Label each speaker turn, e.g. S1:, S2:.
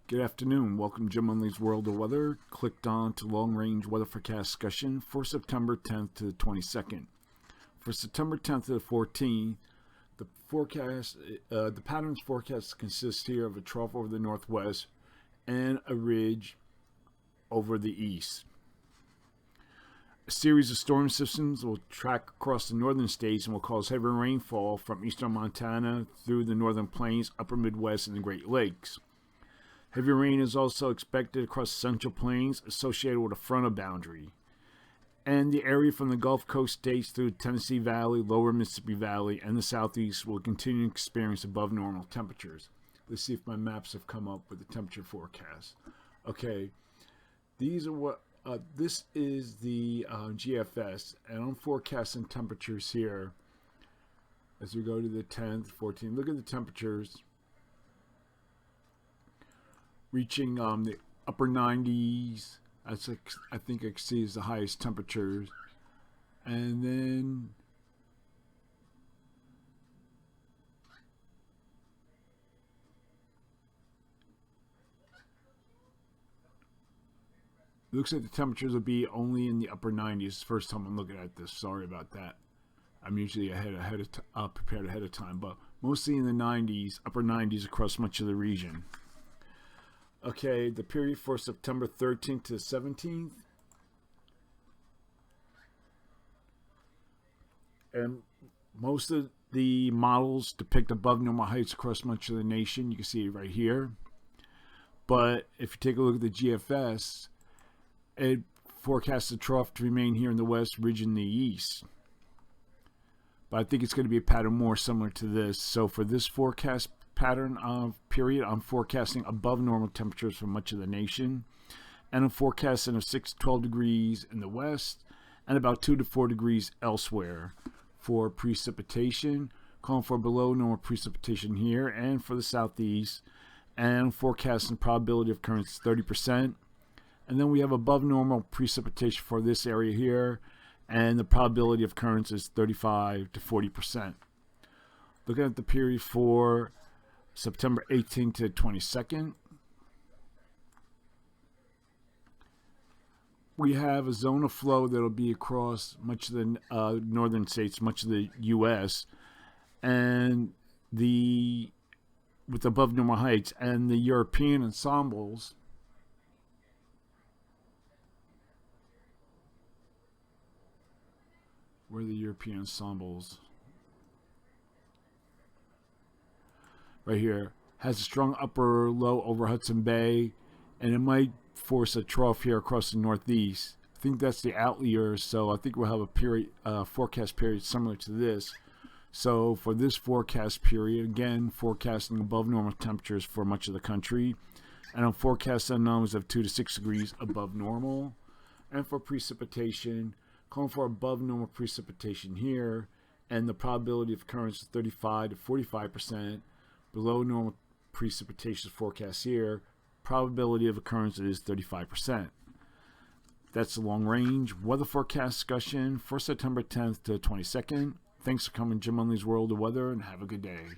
S1: Good afternoon. Welcome to Jim Unley's World of Weather. Clicked on to long-range weather forecast discussion for September 10th to the 22nd. For September 10th to the 14th, the patterns forecast consists here of a trough over the northwest and a ridge over the east. A series of storm systems will track across the northern states and will cause heavy rainfall from eastern Montana through the northern plains, upper Midwest, and the Great Lakes. Heavy rain is also expected across the Central Plains associated with a frontal boundary. And the area from the Gulf Coast states through the Tennessee Valley, lower Mississippi Valley, and the southeast will continue to experience above normal temperatures. Let's see if my maps have come up with the temperature forecast. Okay, these are what this is the GFS, and I'm forecasting temperatures here as we go to the 10th, 14th. Look at the temperatures reaching the upper 90s. That's I think exceeds the highest temperatures, and then it looks like the temperatures will be only in the upper 90s. First time I'm looking at this. Sorry about that. I'm usually prepared ahead of time, but mostly in the 90s, upper 90s across much of the region. Okay, the period for September 13th to 17th. And most of the models depict above normal heights across much of the nation. You can see it right here. But if you take a look at the GFS, it forecasts the trough to remain here in the west, ridge in the east. But I think it's going to be a pattern more similar to this. So for this forecast pattern period, I'm forecasting above normal temperatures for much of the nation, and I'm forecasting of 6 to 12 degrees in the west and about 2 to 4 degrees elsewhere. For precipitation, calling for below normal precipitation here and for the southeast, and I'm forecasting probability of occurrence 30%, and then we have above normal precipitation for this area here, and the probability of occurrence is 35 to 40%. Looking at the period for September 18th to 22nd, we have a zone of flow that will be across much of the northern states, much of the U.S., and with above normal heights, and the European ensembles right here has a strong upper low over Hudson Bay, and it might force a trough here across the northeast. I think that's the outlier, so I think we'll have a period forecast period similar to this. So for this forecast period, again forecasting above normal temperatures for much of the country, and I'm forecasting numbers of 2 to 6 degrees above normal. And for precipitation, calling for above normal precipitation here, and the probability of occurrence is 35 to 45%. Below normal precipitation forecast here, probability of occurrence is 35%. That's the long range weather forecast discussion for September 10th to 22nd. Thanks for coming to Jim Unley's World of Weather, and have a good day.